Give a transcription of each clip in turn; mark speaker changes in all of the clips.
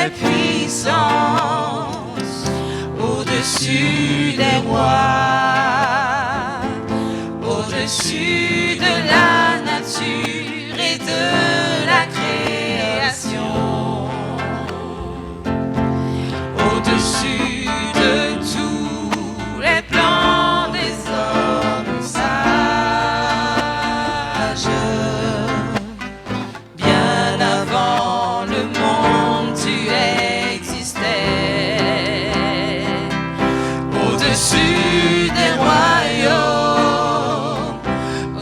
Speaker 1: es puissance, au-dessus des rois, au-dessus de la nature et de la création, au-dessus de tous les plans des hommes sages. Bien avant le monde tu existais, au-dessus des royaumes,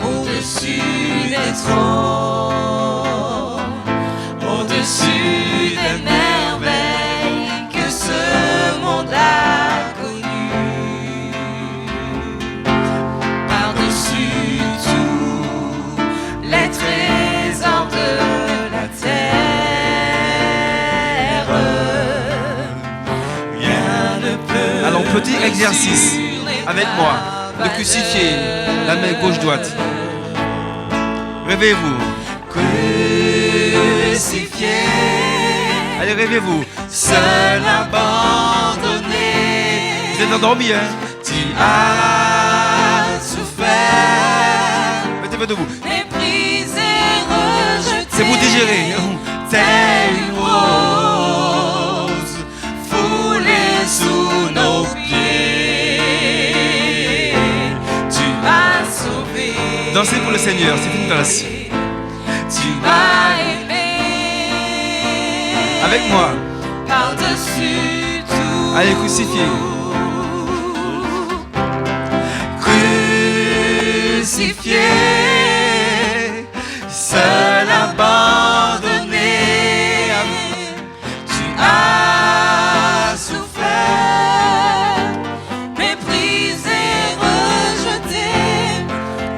Speaker 1: au-dessus des trônes, au-dessus des merveilles que ce monde a connues, par-dessus tous les trésors de la terre, rien ne peut.
Speaker 2: Alors, petit exercice avec moi. Le crucifié, la main gauche-droite. Réveillez-vous.
Speaker 1: Crucifié,
Speaker 2: Allez, réveillez-vous.
Speaker 1: seul abandonné,
Speaker 2: Vous êtes endormis, hein?
Speaker 1: tu as souffert,
Speaker 2: Mettez-vous debout.
Speaker 1: méprisé, rejeté.
Speaker 2: C'est pour digérer.
Speaker 1: Telle une rose foulée sous nos pieds, tu m'as sauvé.
Speaker 2: Dansez pour le Seigneur, c'est une danse.
Speaker 1: Tu m'as aimé.
Speaker 2: Avec moi.
Speaker 1: Par-dessus tout.
Speaker 2: Allez, crucifié.
Speaker 1: Crucifié, seul abandonné, tu as souffert, méprisé, rejeté,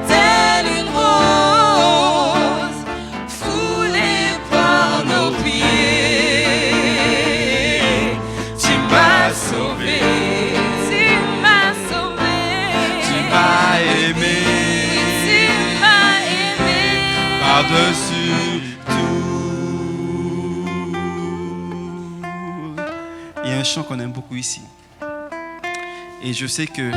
Speaker 1: telle une rose foulée par nos pieds. Tu m'as sauvé, tu m'as sauvé,
Speaker 2: Tu m'as aimé.
Speaker 1: tu m'as aimé.
Speaker 2: Par-dessus tout. Il y a un chant qu'on aime beaucoup ici. Et je sais que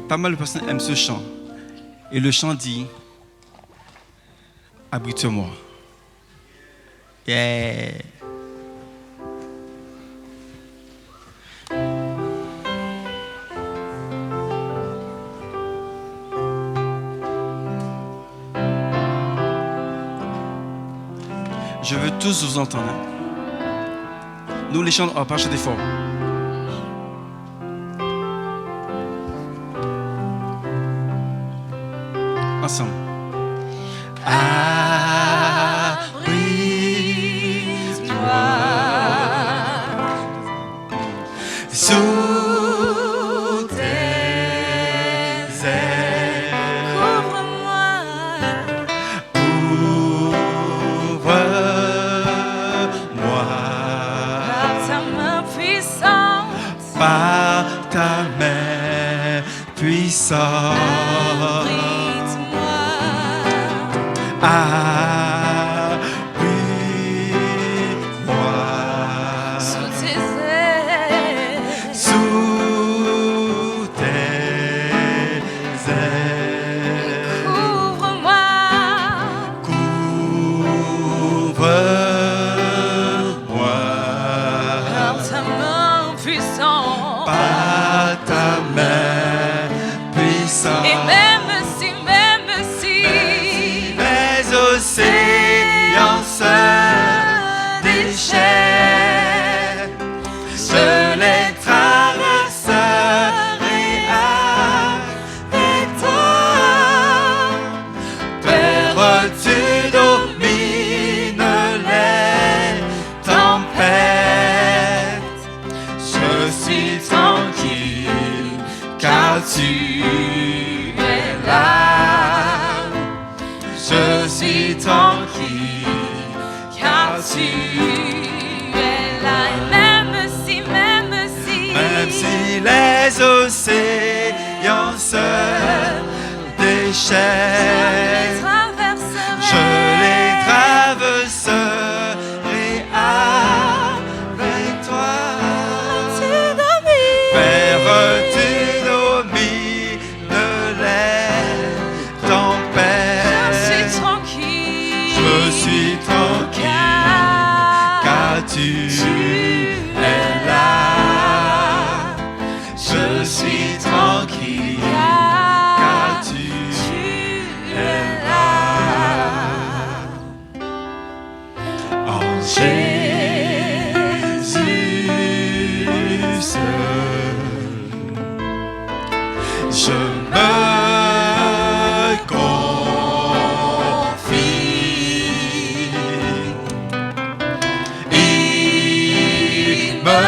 Speaker 2: pas mal de personnes aiment ce chant. Et le chant dit « Abrite-moi ». Yeah. Je veux tous vous entendre. Nous les chants, on va pas chanter fort. Ensemble.
Speaker 1: Abrite-moi sous tes ailes. Couvre-moi.
Speaker 2: Ouvre-moi
Speaker 1: Par ta main puissante,
Speaker 2: par ta main puissante.
Speaker 1: abrite-moi
Speaker 2: Appuie-moi
Speaker 1: sous tes ailes.
Speaker 2: sous tes ailes.
Speaker 1: Couvre-moi.
Speaker 2: Couvre-moi
Speaker 1: Par ta main puissante.
Speaker 2: par ta main puissante.
Speaker 1: Et même si
Speaker 2: Les océans se déchaînent, je les traverserai avec toi. Père, tu domines les tempêtes. Je suis tranquille car tu es là. Je suis tranquille
Speaker 1: car tu es là. Et même si
Speaker 2: les océans se déchaînent, je les traverserai Je me confie. Il me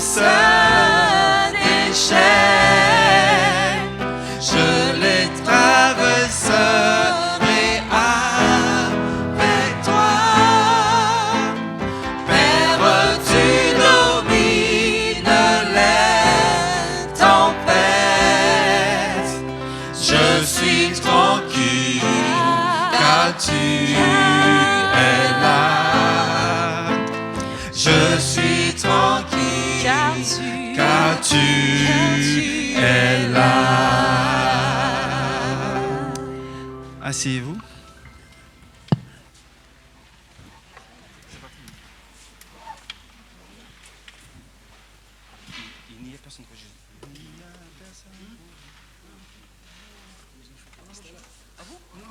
Speaker 2: se déchaîne, je les traverserai avec toi. Père, tu domines les tempêtes. Je suis tranquille car tu es là. Je suis tranquille car tu es là. Asseyez-vous. Il n'y a personne que Jésus. Il n'y a personne. Ah bon? Non,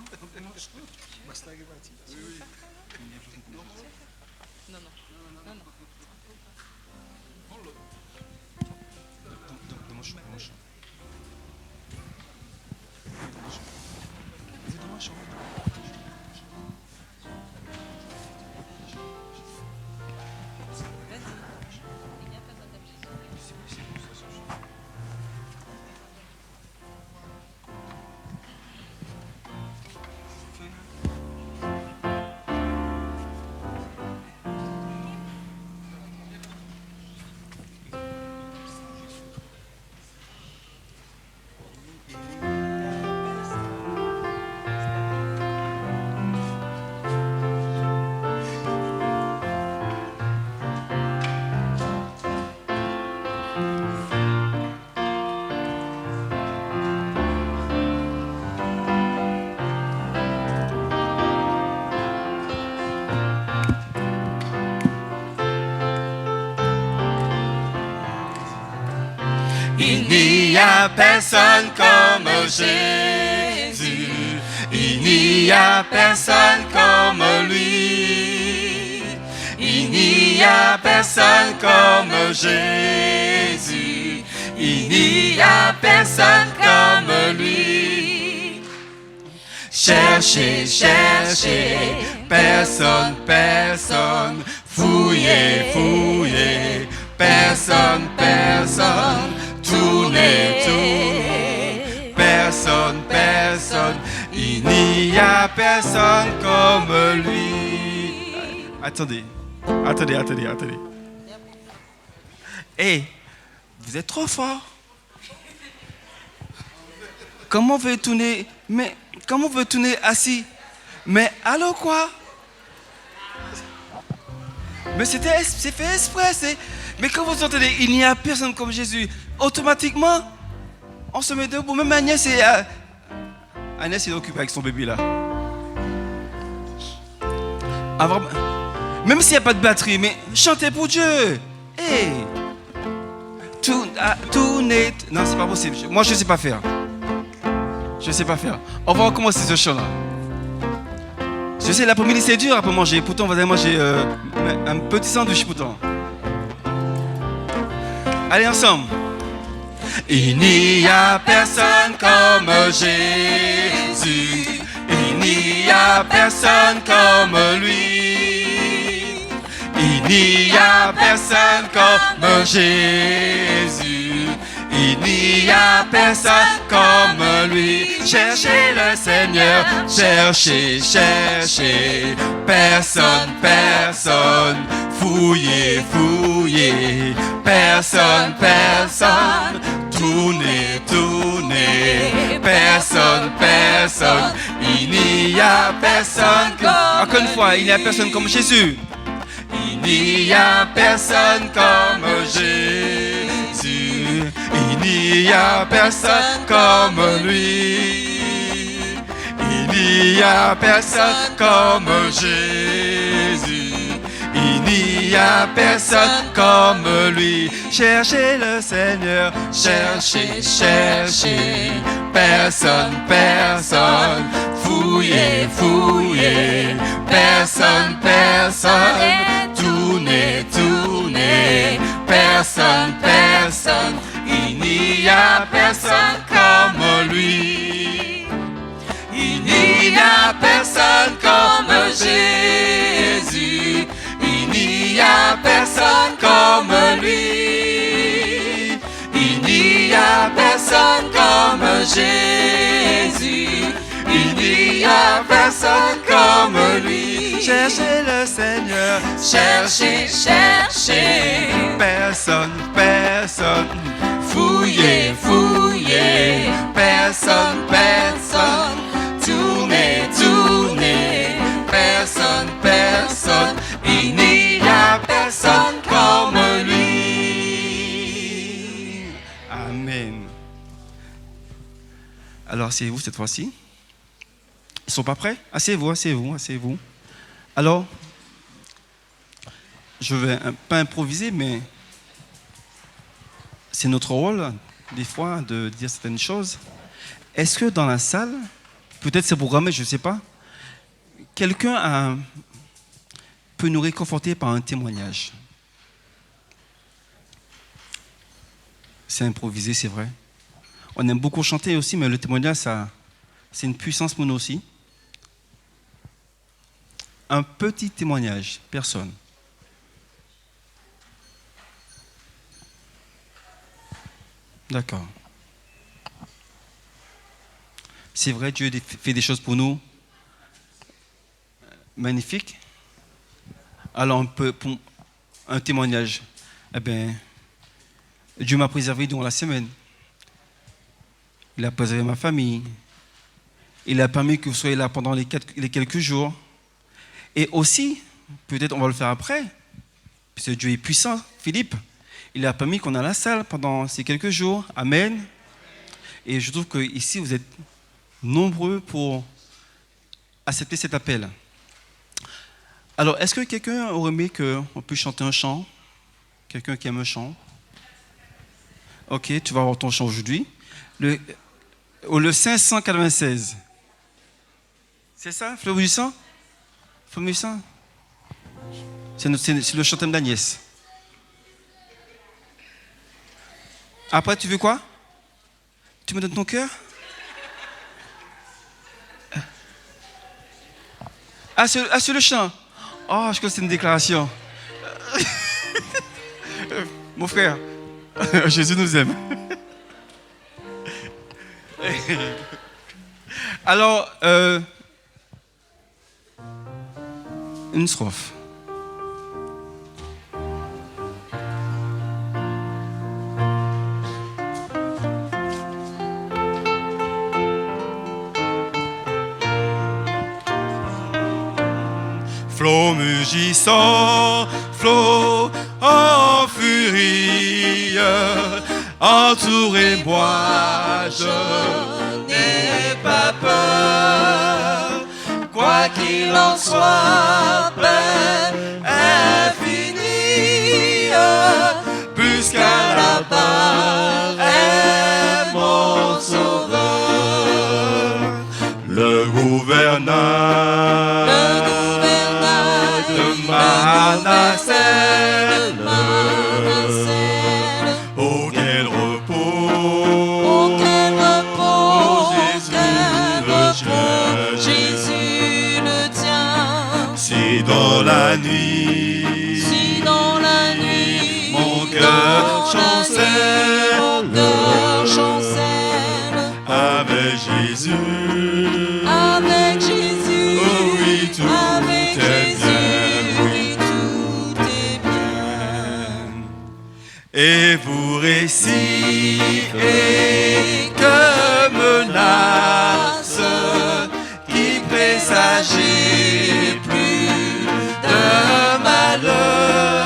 Speaker 2: Il n'y a personne comme Jésus. Il n'y a personne comme lui. Il n'y a personne comme Jésus. Il n'y a personne comme lui. Cherchez, cherchez, personne, personne. Fouillez, fouillez, personne, personne. Tournez, tournez, personne, personne. Il n'y a personne comme lui. Attendez, attendez, attendez, attendez. Hé, vous êtes trop fort. Comment vous tourner? Mais comment vous tourner assis? Mais allô quoi? Mais c'est fait exprès. Mais quand vous entendez, il n'y a personne comme Jésus, automatiquement, on se met debout. Même Agnès est occupée avec son bébé là. Alors, même s'il n'y a pas de batterie, mais chantez pour Dieu. Hey. Tournez. Non, c'est pas possible. Moi, je ne sais pas faire. Je ne sais pas faire. On va recommencer ce chant là. Je sais, l'après-midi c'est dur après manger. Pourtant, vous allez manger un petit sandwich pourtant. Allez ensemble. Il n'y a personne comme Jésus. Il n'y a personne comme lui. Il n'y a personne comme Jésus. Il n'y a personne comme lui. Cherchez le Seigneur, cherchez, cherchez. Personne, personne. Fouillez, fouillez. Personne, personne. Tournez, tournez. Personne, personne. Il n'y a personne comme... Encore une fois, il n'y a personne comme Jésus. Il n'y a personne comme Jésus. Il n'y a personne comme lui. Il n'y a personne comme Jésus. Il n'y a personne comme lui. Cherchez le Seigneur, cherchez, cherchez. Personne, personne. Fouillez, fouillez. Personne, personne. Tournez, tournez. Personne, personne. Il n'y a personne comme lui. Il n'y a personne comme Jésus. Il n'y a personne comme lui. Il n'y a personne comme Jésus. Il n'y a personne comme lui. Cherchez le Seigneur. Cherchez, cherchez. Personne, personne. Fouillez, fouillez. Personne, personne. Tournez, tournez. Personne, personne. Il n'y a personne comme lui. Amen. Alors, asseyez-vous cette fois-ci. Ils ne sont pas prêts? Asseyez-vous, asseyez-vous, asseyez-vous. Alors, je vais pas improviser, mais c'est notre rôle, des fois, de dire certaines choses. Est-ce que dans la salle, peut-être c'est programmé, je ne sais pas, quelqu'un peut nous réconforter par un témoignage? C'est improvisé, c'est vrai. On aime beaucoup chanter aussi, mais le témoignage, c'est une puissance pour nous aussi. Un petit témoignage, personne. D'accord. C'est vrai, Dieu fait des choses pour nous magnifiques. Alors, pour un témoignage, eh bien, Dieu m'a préservé durant la semaine. Il a préservé ma famille. Il a permis que vous soyez là pendant les quelques jours. Et aussi, peut-être on va le faire après, puisque Dieu est puissant, Philippe. Il a permis qu'on ait la salle pendant ces quelques jours. Amen. Et je trouve qu'ici, vous êtes nombreux pour accepter cet appel. Alors, est-ce que quelqu'un aurait aimé qu'on puisse chanter un chant? Quelqu'un qui aime un chant? Ok, tu vas avoir ton chant aujourd'hui. Le 596. C'est ça, Fleuve du sang? Fleuve du sang? C'est le chantème d'Agnès. Après, tu veux quoi? Tu me donnes ton cœur? Ah, c'est le chant. Oh, je crois que c'est une déclaration. Mon frère, Jésus nous aime. Alors, une strophe. Flot mugissant, flot en furie, entourez-moi, je n'ai pas peur. Quoi qu'il en soit, peine infinie, puisqu'à la barre est mon sauveur. Le gouvernail de Manasseh, oh quel repos,
Speaker 1: Jésus le tient.
Speaker 2: Si dans la nuit, mon cœur chancelle, avec Jésus, oh oui, tout est bien. Et vous récitez que menace qui présageait plus de malheur,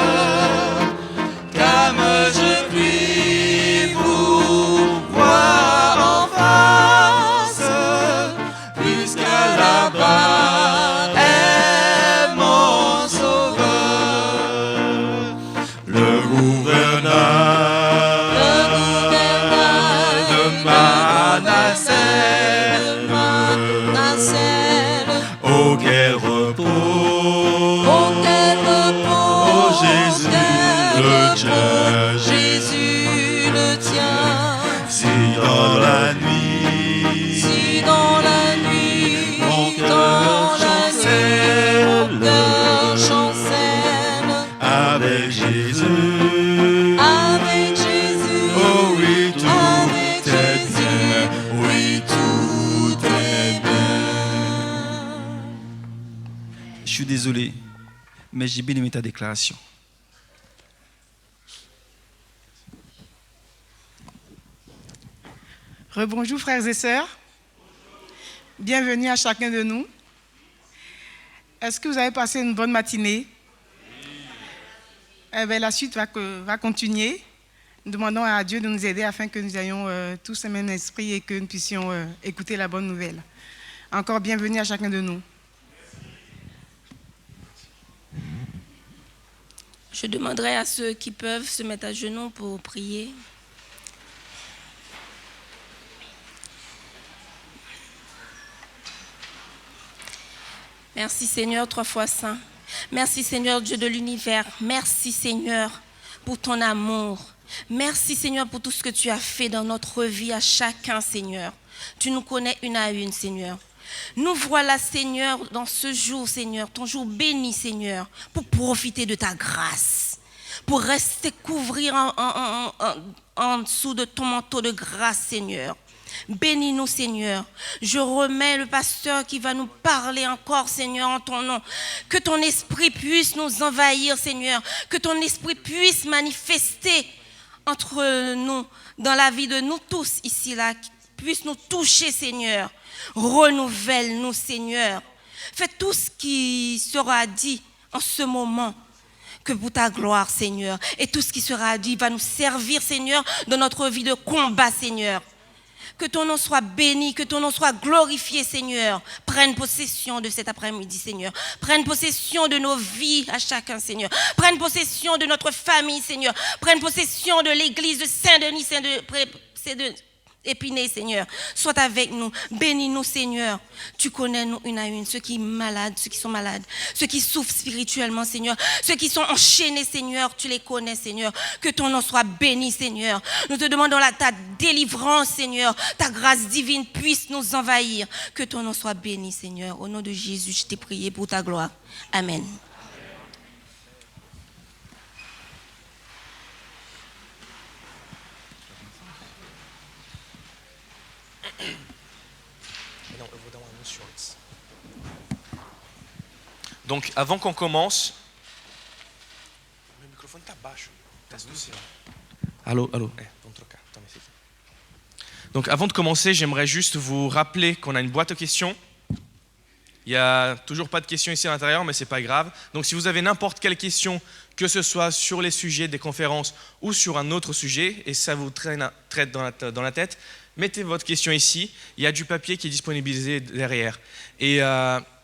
Speaker 2: car je puis vous voir en face, puisqu'à la barre est mon sauveur.
Speaker 1: te tiens.
Speaker 3: Si dans la nuit,
Speaker 1: Si dans la nuit,
Speaker 3: mon cœur
Speaker 1: dans la nuit, mon
Speaker 3: chancelle,
Speaker 1: cœur chancelle
Speaker 3: avec Jésus,
Speaker 1: avec Jésus.
Speaker 3: oh oui, tout
Speaker 1: Avec
Speaker 3: est
Speaker 1: Jésus,
Speaker 3: bien, oui, tout est
Speaker 1: bien.
Speaker 2: Je suis désolé, mais j'ai bien aimé ta déclaration.
Speaker 4: Rebonjour frères et sœurs. Bienvenue à chacun de nous. Est-ce que vous avez passé une bonne matinée? Eh bien, la suite va continuer. Nous demandons à Dieu de nous aider afin que nous ayons tous le même esprit et que nous puissions écouter la bonne nouvelle. Encore bienvenue à chacun de nous.
Speaker 5: Je demanderai à ceux qui peuvent se mettre à genoux pour prier. Merci Seigneur, 3 fois saint. Merci Seigneur, Dieu de l'univers. Merci Seigneur pour ton amour. Merci Seigneur pour tout ce que tu as fait dans notre vie à chacun Seigneur. Tu nous connais une à une Seigneur. Nous voilà Seigneur dans ce jour Seigneur, ton jour béni Seigneur, pour profiter de ta grâce. Pour rester couvrir en dessous de ton manteau de grâce Seigneur. Bénis-nous, Seigneur. Je remets le pasteur qui va nous parler encore, Seigneur, en ton nom. Que ton esprit puisse nous envahir, Seigneur. Que ton esprit puisse manifester entre nous, dans la vie de nous tous ici, là. Puisse nous toucher, Seigneur. Renouvelle-nous, Seigneur. Fais tout ce qui sera dit en ce moment. Que pour ta gloire, Seigneur. Et tout ce qui sera dit va nous servir, Seigneur, dans notre vie de combat, Seigneur. Que ton nom soit béni, que ton nom soit glorifié, Seigneur. Prenne possession de cet après-midi, Seigneur. Prenne possession de nos vies à chacun, Seigneur. Prenne possession de notre famille, Seigneur. Prenne possession de l'église de Saint-Denis, Épinay, Seigneur. Sois avec nous. Bénis-nous, Seigneur. Tu connais nous une à une. Ceux qui sont malades, ceux qui souffrent spirituellement, Seigneur. Ceux qui sont enchaînés, Seigneur. Tu les connais, Seigneur. Que ton nom soit béni, Seigneur. Nous te demandons ta délivrance, Seigneur. Ta grâce divine puisse nous envahir. Que ton nom soit béni, Seigneur. Au nom de Jésus, je t'ai prié pour ta gloire. Amen.
Speaker 6: Donc, avant qu'on commence... Allô. Donc, avant de commencer, j'aimerais juste vous rappeler qu'on a une boîte aux questions. Il n'y a toujours pas de questions ici à l'intérieur, mais ce n'est pas grave. Donc, si vous avez n'importe quelle question, que ce soit sur les sujets des conférences ou sur un autre sujet, et ça vous traite dans la tête, mettez votre question ici. Il y a du papier qui est disponibilisé derrière. Et...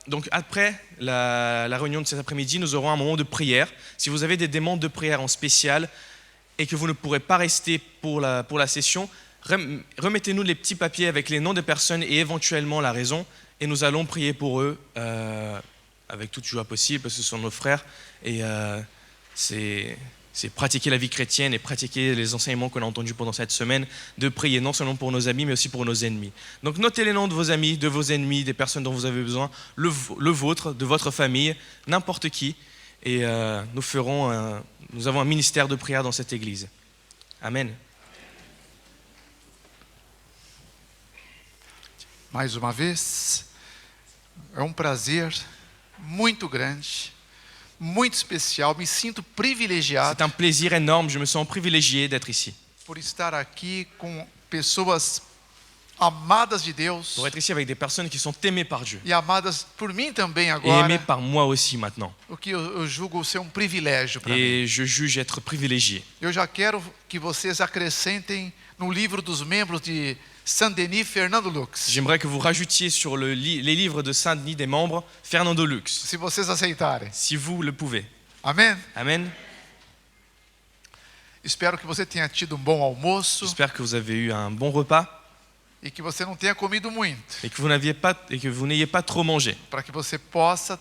Speaker 6: donc après la réunion de cet après-midi, nous aurons un moment de prière. Si vous avez des demandes de prière en spécial et que vous ne pourrez pas rester pour la session, remettez-nous les petits papiers avec les noms des personnes et éventuellement la raison et nous allons prier pour eux avec toute joie possible parce que ce sont nos frères et c'est pratiquer la vie chrétienne et pratiquer les enseignements qu'on a entendus pendant cette semaine, de prier non seulement pour nos amis, mais aussi pour nos ennemis. Donc notez les noms de vos amis, de vos ennemis, des personnes dont vous avez besoin, le vôtre, de votre famille, n'importe qui. Et nous avons un ministère de prière dans cette église. Amen.
Speaker 7: Mais uma vez, é prazer muito grande, muito especial, me sinto privilegiado.
Speaker 6: C'est un plaisir énorme, je me sens privilégié d'être ici.
Speaker 7: Por estar aqui com pessoas amadas de Deus.
Speaker 6: Pour être ici avec des personnes qui sont aimées par Dieu.
Speaker 7: E amadas por mim também
Speaker 6: Et
Speaker 7: agora.
Speaker 6: aimées par moi aussi maintenant.
Speaker 7: O que eu julgo ser privilégio para mim.
Speaker 6: Et je juge être privilégié.
Speaker 7: Eu já quero que vocês acrescentem no livro dos membros de Saint-Denis, Fernando Lux.
Speaker 6: J'aimerais que vous rajoutiez sur les livres de Saint-Denis des membres Fernando Lux.
Speaker 7: Se vocês aceitarem.
Speaker 6: Si vous le pouvez.
Speaker 7: Amen.
Speaker 6: Amen.
Speaker 7: Espero que você tenha tido bom almoço.
Speaker 6: J'espère que vous avez eu un bon repas.
Speaker 7: E que você não tenha comido muito.
Speaker 6: Et que vous n'ayez pas trop mangé.
Speaker 7: Para que você possa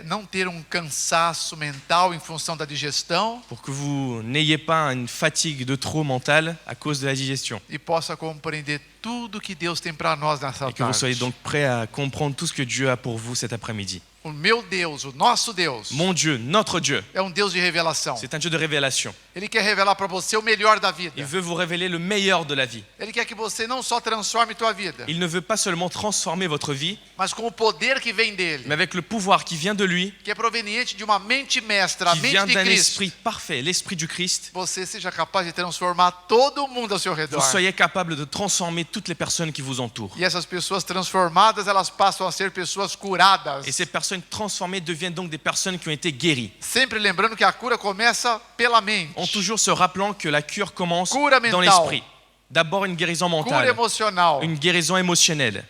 Speaker 7: não ter um cansaço mental em função da digestão
Speaker 6: pour que vous n'ayez pas une fatigue de trop mentale à cause de la digestion.
Speaker 7: e possa compreender tudo que Deus tem para nós nessa
Speaker 6: Et que vous soyez
Speaker 7: tarde.
Speaker 6: donc prêts à comprendre tout ce que Dieu a pour vous cet après-midi.
Speaker 7: O meu Deus, o nosso Deus,
Speaker 6: Mon Dieu, notre Dieu,
Speaker 7: é um Deus de revelação.
Speaker 6: c'est un Dieu de révélation.
Speaker 7: Ele quer revelar para você o melhor da vida.
Speaker 6: Il veut vous révéler le meilleur de la vie.
Speaker 7: Ele quer que você não só transforme tua vida,
Speaker 6: Il ne veut pas seulement transformer votre vie,
Speaker 7: mas com o poder que vem dele,
Speaker 6: mais avec le pouvoir qui vient de lui,
Speaker 7: que é proveniente de uma mente mestra, a
Speaker 6: qui
Speaker 7: mente
Speaker 6: vient
Speaker 7: de
Speaker 6: d'un
Speaker 7: Cristo.
Speaker 6: esprit parfait, l'esprit du Christ,
Speaker 7: Você seja capaz de transformar todo mundo ao seu redor.
Speaker 6: vous soyez capable de transformer toutes les personnes qui vous entourent.
Speaker 7: E essas pessoas transformadas, elas passam a ser pessoas curadas.
Speaker 6: Et ces personnes transformées deviennent donc des personnes qui ont été guéries.
Speaker 7: Sempre lembrando que a cura começa pela mente.
Speaker 6: En toujours se rappelant que la cure commence
Speaker 7: Cura
Speaker 6: dans
Speaker 7: mental.
Speaker 6: l'esprit. D'abord une guérison
Speaker 7: Cura
Speaker 6: mentale,
Speaker 7: emocional,
Speaker 6: une guérison émotionnelle,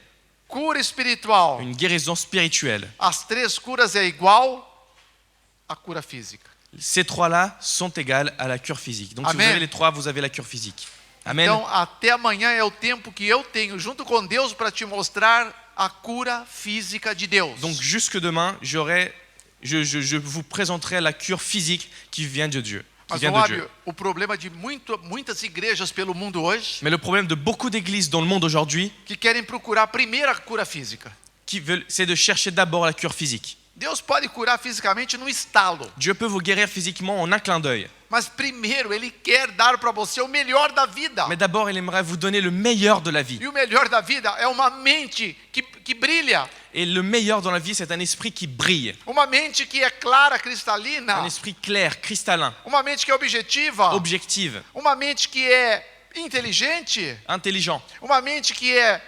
Speaker 7: cura espiritual.
Speaker 6: une guérison spirituelle.
Speaker 7: As três curas é igual à cura física.
Speaker 6: Ces trois-là sont égales à la cure physique. Donc si vous
Speaker 7: Amen.
Speaker 6: avez les trois, vous avez la cure physique. Amen.
Speaker 7: Então, até amanhã é o tempo que eu tenho junto com Deus para te mostrar a cura física de Deus.
Speaker 6: Donc jusque demain, je vous présenterai la cure physique qui vient de Dieu. Qui
Speaker 7: Mas,
Speaker 6: vient de Dieu.
Speaker 7: Fábio, o problema de muitas igrejas pelo mundo hoje,
Speaker 6: Mais le problème de beaucoup d'églises dans le monde aujourd'hui,
Speaker 7: que querem procurar primeiro a cura física.
Speaker 6: c'est de chercher d'abord la cure physique.
Speaker 7: Deus pode curar fisicamente no estalo,
Speaker 6: Dieu peut vous guérir physiquement en un clin d'œil.
Speaker 7: mas primeiro Ele quer dar para você o melhor da vida.
Speaker 6: Mais d'abord, il aimerait vous donner le meilleur de la vie.
Speaker 7: E o melhor da vida é uma mente que brilha,
Speaker 6: Et le meilleur dans la vie, c'est un esprit qui brille.
Speaker 7: uma mente que é clara, cristalina,
Speaker 6: Un esprit clair, cristallin,
Speaker 7: uma mente que é objetiva,
Speaker 6: objective,
Speaker 7: uma mente que é inteligente,
Speaker 6: intelligent.
Speaker 7: uma mente que é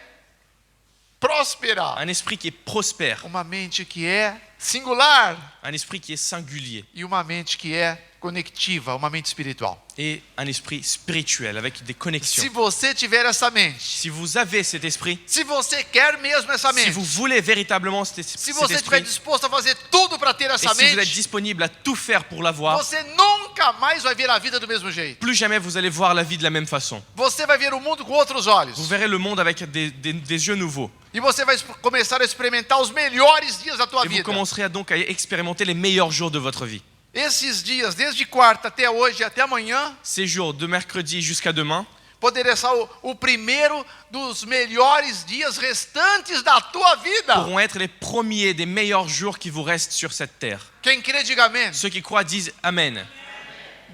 Speaker 7: próspera,
Speaker 6: Un esprit qui est prospère.
Speaker 7: uma mente que é singular
Speaker 6: Un esprit qui est singulier.
Speaker 7: e uma mente que é conectiva, uma mente espiritual.
Speaker 6: Et un esprit spirituel avec des connexions.
Speaker 7: Se você tiver essa mente,
Speaker 6: Si vous avez cet esprit,
Speaker 7: se você quer mesmo essa
Speaker 6: si
Speaker 7: mente,
Speaker 6: vous voulez véritablement
Speaker 7: se
Speaker 6: cet
Speaker 7: você estiver
Speaker 6: esprit,
Speaker 7: disposto a fazer tudo para ter
Speaker 6: et
Speaker 7: essa
Speaker 6: si vous êtes
Speaker 7: mente,
Speaker 6: disponible à tout faire pour l'avoir,
Speaker 7: você nunca mais vai ver a vida do mesmo jeito.
Speaker 6: plus jamais vous allez voir la vie de la même façon.
Speaker 7: Você vai ver o mundo com outros olhos.
Speaker 6: Vous verrez le monde avec des yeux nouveaux.
Speaker 7: E você vai começar a experimentar os melhores dias da tua
Speaker 6: Et vous
Speaker 7: vida.
Speaker 6: commencerez donc à expérimenter les meilleurs jours de votre vie.
Speaker 7: Esses dias, desde quarta até hoje e até amanhã,
Speaker 6: Ces jours de mercredi jusqu'à demain
Speaker 7: poderia ser o primeiro dos melhores dias restantes da tua vida.
Speaker 6: pourront être les premiers des meilleurs jours qui vous restent sur cette terre.
Speaker 7: Quem crê, diga amém.
Speaker 6: Ceux qui croient disent Amen.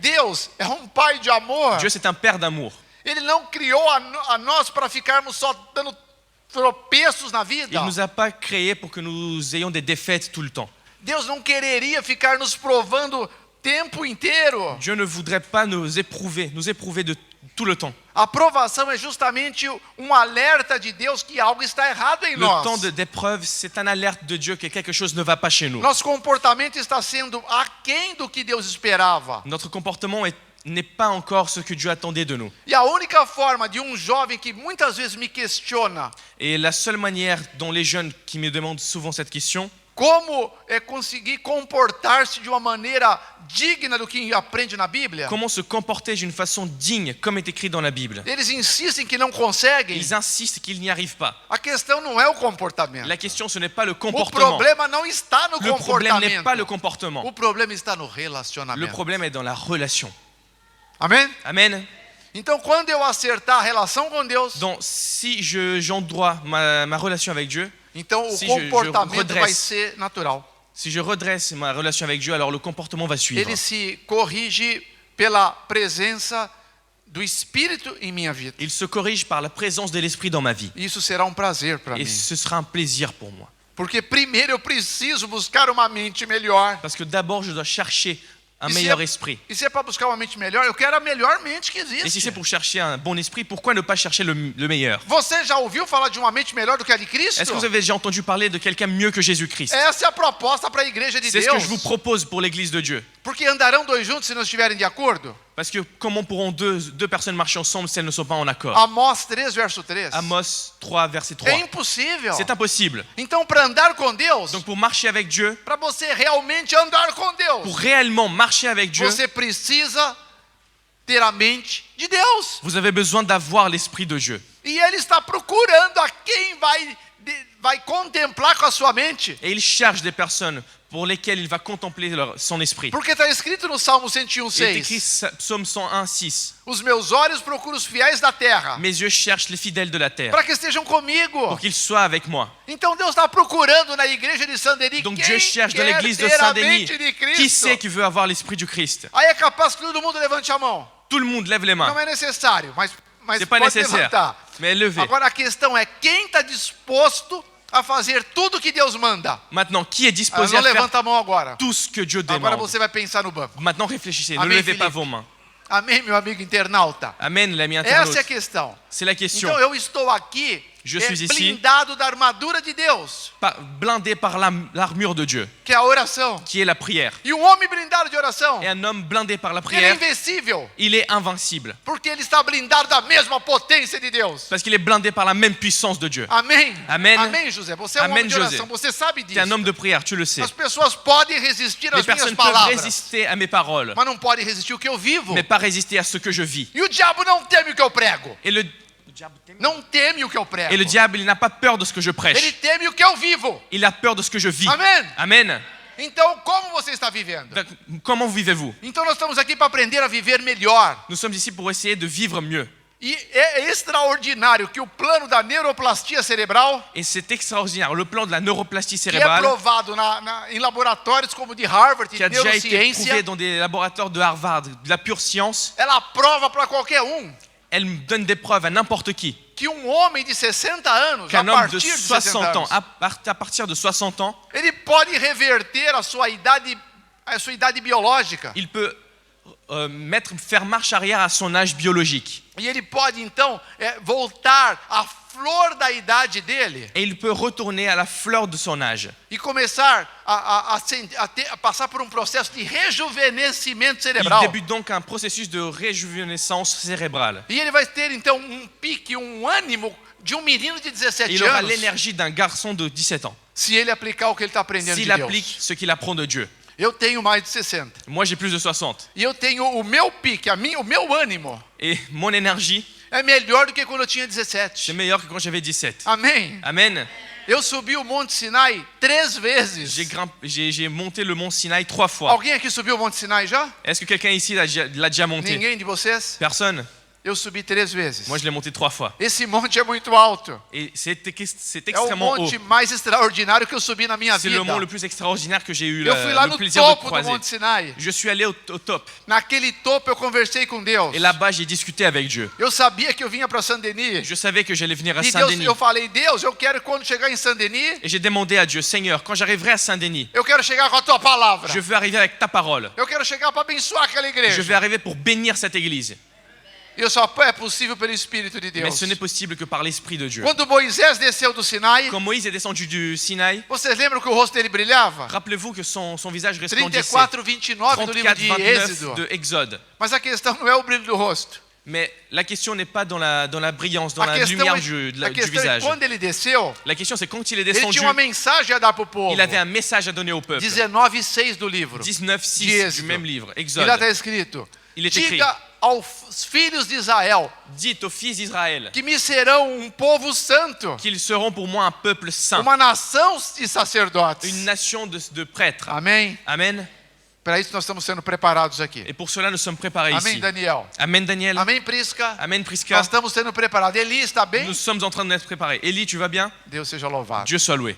Speaker 7: Deus é um pai de amor.
Speaker 6: Dieu, c'est un père d'amour.
Speaker 7: Ele não criou a nós para ficarmos só dando tropeços na vida.
Speaker 6: Il ne nous a pas créés pour que nous ayons des défaites tout le temps.
Speaker 7: Deus não quereria ficar nos provando tempo inteiro.
Speaker 6: Dieu ne voudrait pas nous éprouver de tout le temps.
Speaker 7: A provação é justamente um alerta de Deus que algo está errado em
Speaker 6: Le
Speaker 7: nós.
Speaker 6: temps d'épreuve, c'est un alerte de Dieu que quelque chose ne va pas chez nous.
Speaker 7: Nosso comportamento está sendo aquém do que Deus esperava.
Speaker 6: Notre comportement n'est pas encore ce que Dieu attendait de nous.
Speaker 7: E a única forma de jovem que muitas vezes me questiona
Speaker 6: Et la seule manière dont les jeunes qui me demandent souvent cette question,
Speaker 7: como é conseguir comportar-se de uma maneira digna do que aprende na Bíblia,
Speaker 6: comment se comporter d'une façon digne, comme est écrit dans la Bible.
Speaker 7: eles insistem que não conseguem.
Speaker 6: Ils insistent qu'ils n'y arrivent pas.
Speaker 7: A questão não é o comportamento.
Speaker 6: La question, ce n'est pas le
Speaker 7: O
Speaker 6: comportement.
Speaker 7: problema não está no
Speaker 6: Le problème n'est pas le
Speaker 7: comportamento.
Speaker 6: comportement.
Speaker 7: O problema está no
Speaker 6: Le
Speaker 7: relacionamento.
Speaker 6: problème est dans la relation.
Speaker 7: Amém?
Speaker 6: Amen.
Speaker 7: Então, quando eu acertar a relação com Deus,
Speaker 6: Donc, si j'endroie ma relation avec Dieu,
Speaker 7: então o
Speaker 6: se
Speaker 7: comportamento
Speaker 6: redresse.
Speaker 7: vai ser natural.
Speaker 6: si je redresse ma relation avec Dieu, alors le comportement va suivre.
Speaker 7: Ele se corrige pela presença do Espírito em minha vida.
Speaker 6: Il se corrige par la présence de l'Esprit dans ma vie.
Speaker 7: Isso será prazer para
Speaker 6: Et
Speaker 7: mim.
Speaker 6: ce sera un plaisir pour moi.
Speaker 7: Porque primeiro eu preciso buscar uma mente melhor.
Speaker 6: Parce que d'abord, je dois chercher un
Speaker 7: E
Speaker 6: meilleur esprit.
Speaker 7: E se é para buscar uma mente melhor, eu quero a melhor mente que
Speaker 6: Et si
Speaker 7: existe.
Speaker 6: c'est pour chercher un bon esprit, pourquoi ne pas chercher le meilleur?
Speaker 7: Você já ouviu falar de uma mente melhor do que a de Cristo?
Speaker 6: Est-ce que vous avez déjà entendu parler de quelqu'un mieux que Jésus-Christ?
Speaker 7: Essa é a proposta para a igreja de
Speaker 6: C'est ce que je
Speaker 7: Deus.
Speaker 6: vous propose pour l'Église de Dieu.
Speaker 7: Porque andarão dois juntos se não estiverem de acordo?
Speaker 6: Parce que comment pourront deux personnes marcher ensemble si elles ne sont pas en accord?
Speaker 7: Amós 3, verso 3.
Speaker 6: Amos 3, verset 3.
Speaker 7: É impossível.
Speaker 6: C'est impossible.
Speaker 7: Então, para andar com Deus,
Speaker 6: Donc pour marcher avec Dieu,
Speaker 7: para você realmente andar com Deus,
Speaker 6: pour réellement marcher avec Dieu,
Speaker 7: você precisa ter a mente de Deus.
Speaker 6: vous avez besoin d'avoir l'Esprit de Dieu.
Speaker 7: E Ele está procurando a quem vai vai contemplar com a sua mente.
Speaker 6: Et il cherche des personnes pour lesquelles il va contempler son esprit.
Speaker 7: Porque está escrito no Salmo
Speaker 6: Il est écrit
Speaker 7: 101:6.
Speaker 6: psaume 101, 6.
Speaker 7: Os meus olhos procuram os fiéis da terra,
Speaker 6: Mes yeux cherchent les fidèles de la terre
Speaker 7: para que estejam comigo.
Speaker 6: pour qu'ils soient avec moi.
Speaker 7: Então Deus está procurando na igreja de Saint-Denis
Speaker 6: Donc
Speaker 7: quem
Speaker 6: Dieu cherche dans
Speaker 7: quer
Speaker 6: l'église de
Speaker 7: ter a
Speaker 6: Saint-Denis
Speaker 7: mente de
Speaker 6: qui
Speaker 7: Cristo.
Speaker 6: c'est qui veut avoir l'esprit du Christ.
Speaker 7: Aí é capaz que todo mundo levante a mão.
Speaker 6: Tout le monde lève les mains.
Speaker 7: Não é necessário, mas
Speaker 6: C'est pas
Speaker 7: pode
Speaker 6: nécessaire,
Speaker 7: levantar.
Speaker 6: mais levez.
Speaker 7: Agora a questão é quem está disposto a fazer tudo que Deus manda.
Speaker 6: Maintenant, qui est
Speaker 7: Ah,
Speaker 6: disposé
Speaker 7: não
Speaker 6: à faire
Speaker 7: levanta a mão agora.
Speaker 6: tout ce que Dieu
Speaker 7: Agora
Speaker 6: demande?
Speaker 7: você vai pensar no banco.
Speaker 6: Maintenant, réfléchissez. Ne
Speaker 7: Amen,
Speaker 6: levez pas
Speaker 7: Philippe.
Speaker 6: vos mains.
Speaker 7: Amém, meu amigo internauta?
Speaker 6: Amen, l'ami
Speaker 7: Essa
Speaker 6: internaute.
Speaker 7: é a questão.
Speaker 6: C'est la question.
Speaker 7: Então eu estou aqui
Speaker 6: Je suis ici.
Speaker 7: blindado da armadura de Deus,
Speaker 6: Blindé par l'armure de Dieu,
Speaker 7: que é a oração.
Speaker 6: qui est la prière.
Speaker 7: E um homem blindado de oração,
Speaker 6: Et un homme blindé par la
Speaker 7: ele é
Speaker 6: prière,
Speaker 7: invencível,
Speaker 6: il est invincible.
Speaker 7: porque ele está blindado da mesma potência de Deus.
Speaker 6: Parce qu'il est blindé par la même puissance de Dieu.
Speaker 7: Amém?
Speaker 6: Amen.
Speaker 7: Amém, José? Você é um
Speaker 6: Amen,
Speaker 7: homem de oração,
Speaker 6: José.
Speaker 7: você sabe
Speaker 6: Tu es un
Speaker 7: disso.
Speaker 6: homme de prière, tu le sais.
Speaker 7: As pessoas podem resistir
Speaker 6: Les
Speaker 7: às minhas
Speaker 6: personnes peuvent
Speaker 7: palavras,
Speaker 6: résister à mes paroles,
Speaker 7: mas não podem resistir ao que eu vivo.
Speaker 6: mais pas résister à ce que je vis.
Speaker 7: E o diabo não teme o que eu prego.
Speaker 6: Et le
Speaker 7: Não teme o que eu prego.
Speaker 6: Et le diable, il n'a pas peur de ce que je
Speaker 7: Ele
Speaker 6: prêche.
Speaker 7: teme o que eu vivo.
Speaker 6: Il a peur de ce que je vis.
Speaker 7: Amen.
Speaker 6: Amen.
Speaker 7: Então, como você está vivendo?
Speaker 6: Donc, comment vivez-vous?
Speaker 7: Então, nós estamos aqui para aprender a viver melhor.
Speaker 6: Nous sommes ici pour essayer de vivre mieux.
Speaker 7: E é extraordinário que o plano da neuroplastia cerebral,
Speaker 6: Et c'est extraordinaire. Le plan de la neuroplastie
Speaker 7: que é
Speaker 6: cérébrale,
Speaker 7: provado em laboratórios como de Harvard e
Speaker 6: qui a déjà été
Speaker 7: neurociência,
Speaker 6: prouvé dans des laboratoires de Harvard, de la pure science,
Speaker 7: ela prova para qualquer
Speaker 6: elle donne des preuves à n'importe qui.
Speaker 7: que homem de 60 anos, a
Speaker 6: Qu'un homme de
Speaker 7: partir de 60
Speaker 6: 60 ans,
Speaker 7: anos,
Speaker 6: à partir de 60 ans,
Speaker 7: ele pode reverter a sua idade biológica.
Speaker 6: il peut faire marche arrière à son âge biologique.
Speaker 7: E ele pode, então, voltar à flor da idade dele
Speaker 6: Et il peut retourner à la fleur de son âge.
Speaker 7: e começar a passar por um processo de rejuvenescimento
Speaker 6: Il
Speaker 7: cerebral.
Speaker 6: débute donc un processus de réjuvenescence cérébrale.
Speaker 7: E ele vai ter, então, pique, ânimo de menino de 17
Speaker 6: Il aura
Speaker 7: anos,
Speaker 6: l'énergie d'un garçon de 17 ans,
Speaker 7: se ele aplicar o que ele está aprendendo
Speaker 6: s'il
Speaker 7: de
Speaker 6: applique
Speaker 7: Deus.
Speaker 6: ce qu'il apprend de Dieu.
Speaker 7: Eu tenho mais de 60.
Speaker 6: Moi, j'ai plus de 60.
Speaker 7: E eu tenho o meu pique, o meu ânimo
Speaker 6: Et mon énergie,
Speaker 7: é melhor do que quando eu tinha
Speaker 6: c'est
Speaker 7: 17.
Speaker 6: meilleur que quand j'avais 17.
Speaker 7: Amém?
Speaker 6: Amen.
Speaker 7: Eu subi o Monte Sinai 3 vezes.
Speaker 6: J'ai monté le mont Sinaï 3 fois.
Speaker 7: Alguém aqui subiu o Monte Sinai já?
Speaker 6: Est-ce que quelqu'un ici l'a déjà monté?
Speaker 7: Ninguém de vocês?
Speaker 6: Personne.
Speaker 7: Eu subi 3 vezes.
Speaker 6: Moi, je l'ai monté 3 fois.
Speaker 7: Esse monte é muito alto.
Speaker 6: Et c'est
Speaker 7: É o
Speaker 6: extrêmement haut.
Speaker 7: monte mais extraordinário que eu subi na minha
Speaker 6: C'est
Speaker 7: vida.
Speaker 6: le mont le plus extraordinaire que j'ai eu
Speaker 7: Eu fui lá
Speaker 6: le
Speaker 7: no
Speaker 6: plaisir de
Speaker 7: topo do
Speaker 6: croiser.
Speaker 7: Monte Sinai.
Speaker 6: Je suis allé au top.
Speaker 7: Naquele topo eu conversei com Deus.
Speaker 6: Et là-bas, j'ai discuté avec Dieu.
Speaker 7: Eu sabia que eu vinha para Saint-Denis.
Speaker 6: Je savais que j'allais venir à
Speaker 7: E Deus,
Speaker 6: Saint-Denis.
Speaker 7: eu falei, Deus, eu quero que quando chegar em Saint-Denis,
Speaker 6: Et j'ai demandé à Dieu, Seigneur, quand j'arriverai à Saint-Denis,
Speaker 7: eu quero chegar com a tua palavra.
Speaker 6: je veux arriver avec ta parole.
Speaker 7: Eu quero chegar para abençoar aquela
Speaker 6: Je vais
Speaker 7: igreja.
Speaker 6: arriver pour bénir cette église.
Speaker 7: E só é possível pelo Espírito de
Speaker 6: Mais
Speaker 7: Deus.
Speaker 6: ce n'est possible que par l'Esprit de Dieu.
Speaker 7: Quando Moisés desceu do Sinai,
Speaker 6: Quand Moïse est descendu du Sinaï,
Speaker 7: vocês lembram que o rosto dele brilhava?
Speaker 6: rappelez-vous que son visage resplendissait.
Speaker 7: 34, 29 do livro
Speaker 6: 34,
Speaker 7: de
Speaker 6: 29
Speaker 7: Êxodo.
Speaker 6: de Exode.
Speaker 7: Mas a questão não é o brilho do rosto.
Speaker 6: Mais la question n'est pas dans la brillance, dans
Speaker 7: A
Speaker 6: la
Speaker 7: questão,
Speaker 6: lumière
Speaker 7: a
Speaker 6: du
Speaker 7: questão é
Speaker 6: visage.
Speaker 7: quando ele desceu,
Speaker 6: La question c'est quand il est
Speaker 7: ele
Speaker 6: descendu,
Speaker 7: tinha uma mensagem a dar para o povo.
Speaker 6: il avait un message à donner au peuple.
Speaker 7: 19:6 do livro.
Speaker 6: 19:6
Speaker 7: Êxodo.
Speaker 6: du même livre,
Speaker 7: E
Speaker 6: Exode.
Speaker 7: lá está escrito:
Speaker 6: Il est écrit.
Speaker 7: diga aos filhos de Israel
Speaker 6: Dites aux fils d'Israël
Speaker 7: que me serão povo santo,
Speaker 6: qu'ils seront pour moi un peuple saint,
Speaker 7: uma nação de sacerdotes.
Speaker 6: une nation de prêtres.
Speaker 7: Amém?
Speaker 6: Amen.
Speaker 7: Para isso nós estamos sendo preparados aqui.
Speaker 6: Et pour cela, nous sommes préparés
Speaker 7: Amém,
Speaker 6: ici.
Speaker 7: Daniel?
Speaker 6: Amen, Daniel.
Speaker 7: Amém, Prisca?
Speaker 6: Amen, Prisca.
Speaker 7: Nós estamos sendo preparados. Eli, está bem?
Speaker 6: Nous sommes en train d'être préparés. Élie, tu vas bien?
Speaker 7: Deus seja louvado.
Speaker 6: Dieu soit loué.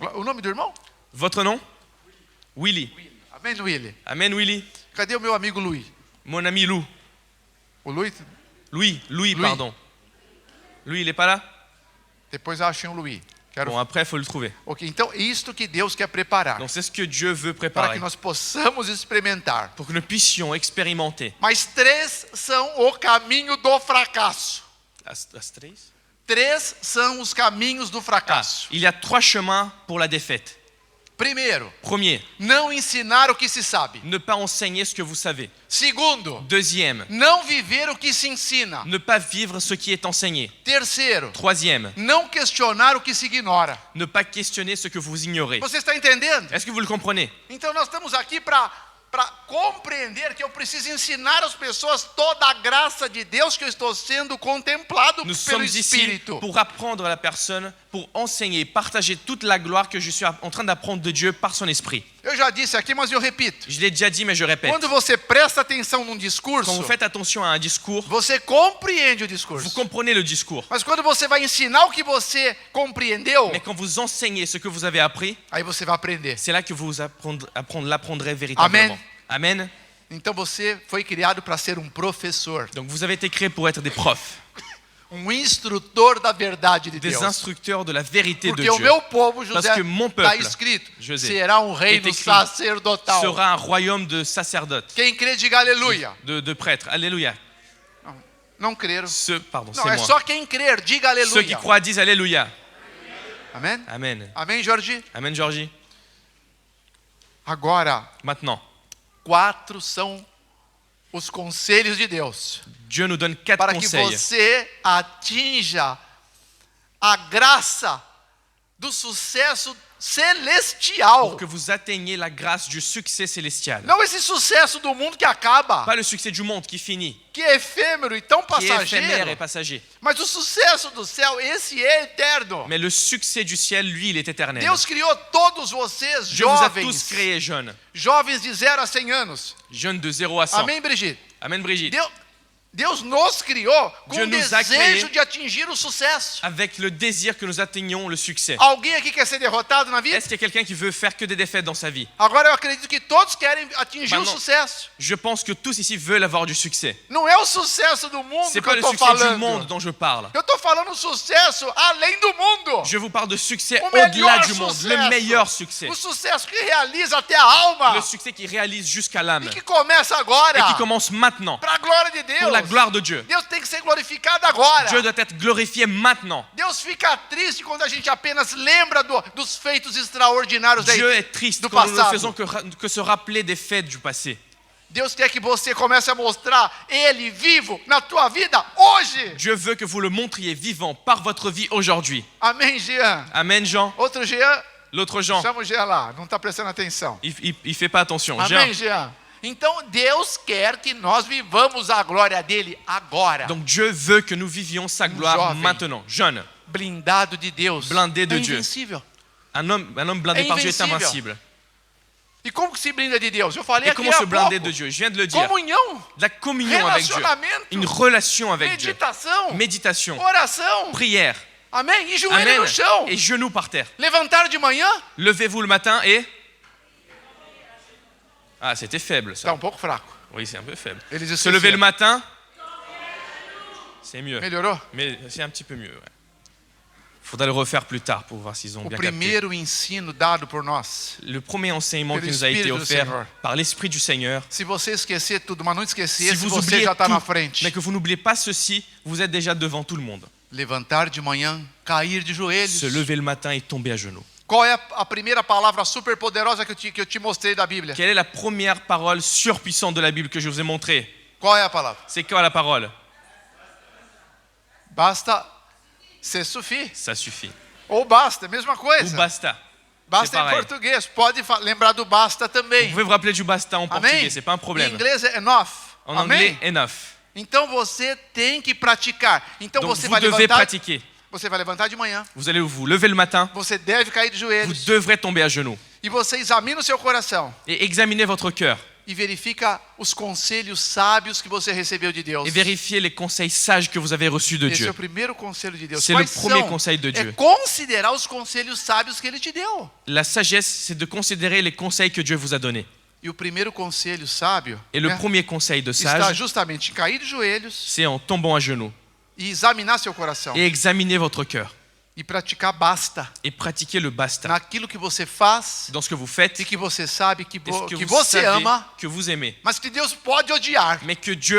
Speaker 7: O nome do irmão?
Speaker 6: Votre nom? Willy.
Speaker 7: Amém, Willy.
Speaker 6: Amen, Willy.
Speaker 7: Cadê o meu amigo Louis?
Speaker 6: Mon ami Lou.
Speaker 7: O Louis?
Speaker 6: Louis, pardon. Louis, il n'est pas là?
Speaker 7: Depois achem o Louis. Quero...
Speaker 6: Bon, après, il faut le trouver.
Speaker 7: Ok, então isto que Deus quer preparar.
Speaker 6: Donc, c'est ce que Dieu veut
Speaker 7: Para
Speaker 6: préparer.
Speaker 7: que nós possamos experimentar.
Speaker 6: Pour que nous puissions expérimenter.
Speaker 7: Mas 3 são o caminho do fracasso.
Speaker 6: As 3?
Speaker 7: 3 são os caminhos do fracasso.
Speaker 6: Il y a 3 chemins pour la défaite.
Speaker 7: Primeiro,
Speaker 6: Premier,
Speaker 7: não ensinar o que se sabe.
Speaker 6: ne pas enseigner ce que vous savez.
Speaker 7: Segundo,
Speaker 6: Deuxième,
Speaker 7: não viver o que se ensina.
Speaker 6: ne pas vivre ce qui est enseigné.
Speaker 7: Terceiro,
Speaker 6: Troisième,
Speaker 7: não questionar o que se ignora.
Speaker 6: ne pas questionner ce que vous ignorez.
Speaker 7: Você está entendendo?
Speaker 6: Est-ce que vous le comprenez?
Speaker 7: Então nós estamos aqui para compreender que eu preciso ensinar às pessoas toda a graça de Deus que eu estou sendo contemplado
Speaker 6: Nous
Speaker 7: pelo
Speaker 6: sommes ici
Speaker 7: Espírito.
Speaker 6: pour apprendre à la personne, pour enseigner, partager toute la gloire que je suis en train d'apprendre de Dieu par son esprit.
Speaker 7: Eu já disse aqui, mas eu repito.
Speaker 6: Je l'ai déjà dit, mais je répète.
Speaker 7: Quando você presta atenção num
Speaker 6: Quand
Speaker 7: discurso,
Speaker 6: vous faites attention à un discours,
Speaker 7: você compreende o
Speaker 6: vous
Speaker 7: discurso.
Speaker 6: comprenez le discours.
Speaker 7: Mas quando você vai ensinar o que você compreendeu,
Speaker 6: Mais quand vous enseignez ce que vous avez appris,
Speaker 7: aí você vai aprender.
Speaker 6: c'est là que vous l'apprendrez véritablement. Amen.
Speaker 7: Então você foi criado para ser um professor,
Speaker 6: Donc vous avez été créé pour être des profs,
Speaker 7: instrutor da verdade de
Speaker 6: des
Speaker 7: Deus.
Speaker 6: instructeurs de la vérité de
Speaker 7: Porque o
Speaker 6: Dieu.
Speaker 7: meu povo, José,
Speaker 6: Parce que mon
Speaker 7: está
Speaker 6: peuple,
Speaker 7: escrito,
Speaker 6: José,
Speaker 7: será um reino
Speaker 6: est écrit,
Speaker 7: sacerdotal.
Speaker 6: Sera un royaume de sacerdotes,
Speaker 7: Quem crê, diga aleluia.
Speaker 6: de prêtres. Alléluia.
Speaker 7: Não creram.
Speaker 6: Pardon,
Speaker 7: Não,
Speaker 6: c'est
Speaker 7: é
Speaker 6: moi.
Speaker 7: só quem crer, diga
Speaker 6: Ceux qui
Speaker 7: aleluia.
Speaker 6: croient disent Alléluia.
Speaker 7: Amém?
Speaker 6: Amen.
Speaker 7: Amém, Jorge?
Speaker 6: Amen, Georgie.
Speaker 7: Agora,
Speaker 6: Maintenant,
Speaker 7: 4 são os conselhos de Deus.
Speaker 6: Dieu nous donne 4
Speaker 7: Para que
Speaker 6: conseils
Speaker 7: você atinja a graça do sucesso celestial.
Speaker 6: pour que vous atteigniez la grâce du succès célestial.
Speaker 7: Não esse sucesso do mundo que acaba,
Speaker 6: Pas le succès du monde qui finit,
Speaker 7: que é efêmero e tão
Speaker 6: qui est éphémère
Speaker 7: passageiro.
Speaker 6: et passager.
Speaker 7: Mas o sucesso do céu, esse é eterno.
Speaker 6: Mais le succès du ciel, lui, il est éternel.
Speaker 7: Deus criou todos vocês
Speaker 6: Dieu vous a tous
Speaker 7: jovens,
Speaker 6: créés jeunes,
Speaker 7: jovens de 0 a 100 anos.
Speaker 6: jeunes de 0 à 100.
Speaker 7: Amém, Brigitte?
Speaker 6: Amen, Brigitte.
Speaker 7: Deus nos criou com
Speaker 6: Dieu
Speaker 7: o
Speaker 6: nous a
Speaker 7: desejo
Speaker 6: créés
Speaker 7: de atingir o sucesso.
Speaker 6: Avec le désir que nous atteignions le succès.
Speaker 7: Alguém aqui quer ser derrotado na vida?
Speaker 6: Est-ce qu'il y a quelqu'un qui veut faire que des défaites dans sa vie?
Speaker 7: Agora eu acredito que todos querem atingir o
Speaker 6: Mas não.
Speaker 7: sucesso.
Speaker 6: Je pense que tous ici veulent avoir du succès.
Speaker 7: Não é o sucesso do mundo
Speaker 6: C'est
Speaker 7: que
Speaker 6: pas
Speaker 7: eu
Speaker 6: le
Speaker 7: estou
Speaker 6: succès du
Speaker 7: falando.
Speaker 6: monde dont je parle.
Speaker 7: Eu estou falando sucesso além do mundo.
Speaker 6: Je vous parle de succès
Speaker 7: O
Speaker 6: au-delà
Speaker 7: melhor
Speaker 6: du monde,
Speaker 7: sucesso.
Speaker 6: le meilleur succès.
Speaker 7: O sucesso que realiza até a alma.
Speaker 6: Le succès qui réalise jusqu'à l'âme
Speaker 7: E que começa agora.
Speaker 6: et qui commence maintenant
Speaker 7: Para a glória de Deus.
Speaker 6: pour la gloire de Dieu.
Speaker 7: Deus tem que ser glorificado agora.
Speaker 6: Dieu doit être glorifié maintenant.
Speaker 7: Deus fica triste quando a gente apenas lembra dos feitos extraordinários
Speaker 6: Dieu est triste
Speaker 7: do
Speaker 6: quand nous ne
Speaker 7: passado.
Speaker 6: faisons que se rappeler des fêtes du passé.
Speaker 7: Deus quer que você comece a mostrar Ele vivo na tua vida hoje.
Speaker 6: Dieu veut que vous le montriez vivant par votre vie aujourd'hui.
Speaker 7: Amém, Jean?
Speaker 6: Amen, Jean.
Speaker 7: Outro Jean?
Speaker 6: L'autre Jean,
Speaker 7: Chama o Jean lá, não está prestando atenção.
Speaker 6: il fait pas attention.
Speaker 7: Amém,
Speaker 6: Jean.
Speaker 7: Jean? Então Deus quer que nós vivamos a glória dele agora.
Speaker 6: Donc Dieu veut que nous vivions sa gloire
Speaker 7: jovem.
Speaker 6: maintenant. Jeune,
Speaker 7: Blindado de Deus.
Speaker 6: Blindé de
Speaker 7: é
Speaker 6: Dieu.
Speaker 7: invencível.
Speaker 6: un homme blindé par Dieu est
Speaker 7: invincible.
Speaker 6: invincible.
Speaker 7: E como que se blinda de Deus? Eu falei
Speaker 6: Et
Speaker 7: aqui
Speaker 6: comment
Speaker 7: há
Speaker 6: se blinder
Speaker 7: pouco.
Speaker 6: de Dieu? Je viens de le dire.
Speaker 7: Comunhão,
Speaker 6: De la communion avec Dieu.
Speaker 7: relacionamento,
Speaker 6: Une relation avec Dieu.
Speaker 7: meditação,
Speaker 6: Méditation.
Speaker 7: oração.
Speaker 6: Prière.
Speaker 7: Amém? E joelho
Speaker 6: Amen.
Speaker 7: no chão.
Speaker 6: Et genoux par terre.
Speaker 7: Levantar de manhã.
Speaker 6: Levez-vous le matin et... Ah, c'était faible
Speaker 7: Está
Speaker 6: ça.
Speaker 7: um pouco fraco.
Speaker 6: Oui, c'est un peu faible.
Speaker 7: Eles
Speaker 6: Se lever le
Speaker 7: esqueceram.
Speaker 6: matin, c'est mieux.
Speaker 7: Melhorou?
Speaker 6: Mais c'est un petit peu mieux. Ouais. Faudra le refaire plus tard pour voir s'ils ont
Speaker 7: O
Speaker 6: bien capté.
Speaker 7: primeiro ensino dado por nós.
Speaker 6: Le premier enseignement
Speaker 7: Pelo
Speaker 6: qui nous a été
Speaker 7: Espírito do
Speaker 6: offert
Speaker 7: Senhor.
Speaker 6: par l'Esprit du Seigneur.
Speaker 7: Se você esquecer tudo, mas não esquecer,
Speaker 6: Si
Speaker 7: se
Speaker 6: vous
Speaker 7: você
Speaker 6: oubliez
Speaker 7: já está na
Speaker 6: tout,
Speaker 7: frente.
Speaker 6: mais que vous n'oubliez pas ceci, vous êtes déjà devant tout le monde.
Speaker 7: Levantar de manhã, cair de joelhos.
Speaker 6: Se lever le matin et tomber à genoux.
Speaker 7: Qual é a primeira palavra super poderosa que eu te mostrei da Bíblia?
Speaker 6: Quelle est la première parole surpuissante de la Bible que je vous ai montrée?
Speaker 7: Qual é a palavra?
Speaker 6: C'est quoi la parole?
Speaker 7: Basta ser sufi.
Speaker 6: Ça suffit.
Speaker 7: Ou basta, mesma
Speaker 6: Ou
Speaker 7: coisa.
Speaker 6: basta.
Speaker 7: Basta
Speaker 6: c'est
Speaker 7: em
Speaker 6: pareil.
Speaker 7: português. Pode lembrar do basta
Speaker 6: Vous
Speaker 7: também.
Speaker 6: pouvez vous rappeler du basta en portugais,
Speaker 7: Amém?
Speaker 6: c'est pas un
Speaker 7: Em
Speaker 6: problème.
Speaker 7: inglês é enough.
Speaker 6: En
Speaker 7: Amém?
Speaker 6: anglais, enough.
Speaker 7: Então você tem que praticar. Então
Speaker 6: Donc
Speaker 7: você
Speaker 6: vous
Speaker 7: vai
Speaker 6: devez
Speaker 7: levantar.
Speaker 6: pratiquer.
Speaker 7: Você vai levantar de manhã.
Speaker 6: Vous allez vous lever le matin,
Speaker 7: Você deve cair de
Speaker 6: vous
Speaker 7: joelhos.
Speaker 6: devrez tomber à genoux
Speaker 7: E você examina o seu coração.
Speaker 6: et examiner votre cœur
Speaker 7: E verifica os conselhos sábios que você recebeu de Deus.
Speaker 6: et vérifier les conseils sages que vous avez reçus de
Speaker 7: Esse é
Speaker 6: Dieu.
Speaker 7: o primeiro conselho de Deus.
Speaker 6: C'est le
Speaker 7: Quais
Speaker 6: premier
Speaker 7: são?
Speaker 6: conseil de Dieu.
Speaker 7: É considerar os conselhos sábios que Ele te deu.
Speaker 6: La sagesse, c'est de considérer les conseils que Dieu vous a donnés.
Speaker 7: E o primeiro conselho sábio
Speaker 6: Et le
Speaker 7: né,
Speaker 6: premier conseil de
Speaker 7: está
Speaker 6: sage,
Speaker 7: justamente em cair de joelhos
Speaker 6: c'est en tombant à genoux
Speaker 7: e examinar seu coração.
Speaker 6: et examiner votre cœur
Speaker 7: E praticar basta
Speaker 6: et pratiquer le basta
Speaker 7: naquilo que você faz
Speaker 6: dans ce que vous faites
Speaker 7: e que você sabe que,
Speaker 6: et ce que
Speaker 7: que
Speaker 6: vous
Speaker 7: você
Speaker 6: savez
Speaker 7: ama,
Speaker 6: que vous aimez,
Speaker 7: mas que Deus pode odiar.
Speaker 6: mais que Dieu